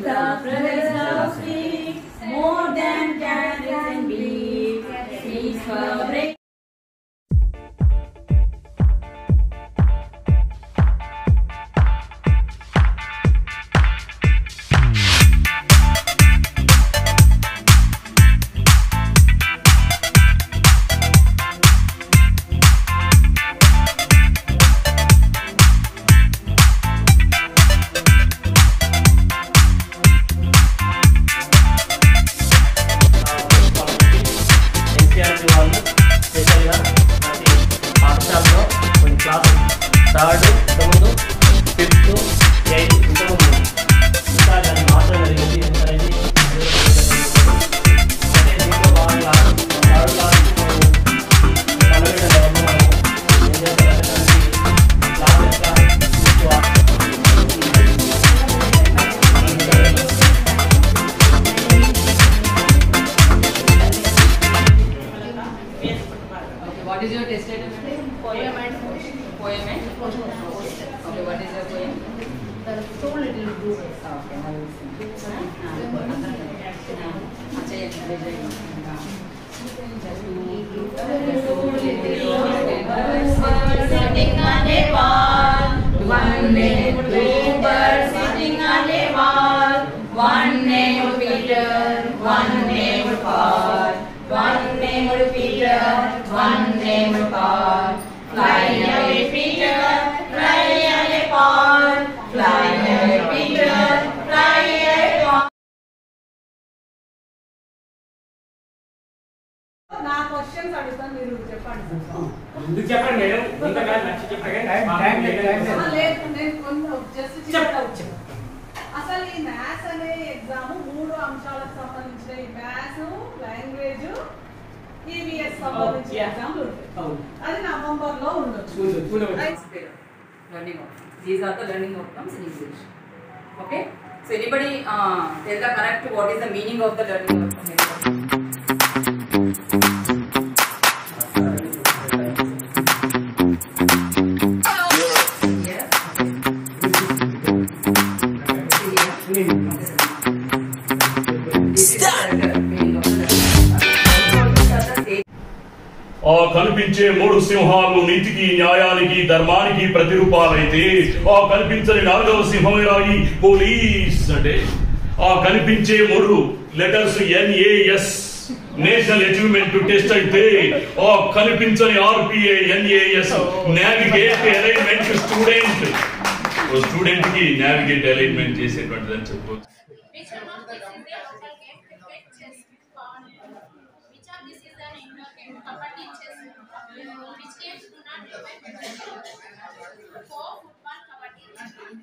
the brothers of speak more than candles and believe. Speaks for break. Third ఇంతకుముందు fifth eighth ఇంతకుముందు ఇంకా దాన్ని మార్చడం జరిగింది. అనేది దీంట్లో భాగంగా థర్డ్ క్లాస్కి మనం మనం ఏం చేస్తారంటే class What is your test item? Poem and poem and okay, what is your poem? The so little blue. Okay, I will sing. Sitting on a wall, one named bluebird sitting on a wall, one named Peter, one named Paul, one named Peter, one named Paul. Fly away, Peter, fly away, Paul. Fly away, Peter, fly away, Paul. నా questions అడుగుతాను, మీరు చెప్పండి. ఎందుకు చెప్పండి madam? ఇంతకాలం నచ్చి చెప్పండి. లేదు, నేను కొంచెం జస్ట్ చెప్పవచ్చు. అసలు ఈ మ్యాథ్స్ అనే ఎగ్జామ్ 3 అంశాలకు సంబంధించిన ఈ మ్యాథ్స్, లాంగ్వేజ్, ఈవీఎస్ సంబంధించిన ఎగ్జామ్లు ఉంటాయి. అది నవంబర్లో ఉండొచ్చు. Learning outcomes. These are the learning outcomes in English. Okay. So anybody tell the correct what is the meaning of the learning outcome? ఆ కనిపించే 3 సింహాలు నీతికి, న్యాయానికి, ధర్మానికి ప్రతిరూపాలైతే ఆ కనిపించని 4వ సింహమేరాయి పోలీస్ అంటే ఆ కనిపించే 3 letters NAS national achievement test అయితే ఆ కనిపించని RPA NAS navigate alignment student కి నావిగేట్ అలైన్మెంట్ చేసేటువంటిది అని చెప్పవచ్చు. Which games do not depend for football, kabaddi, answers.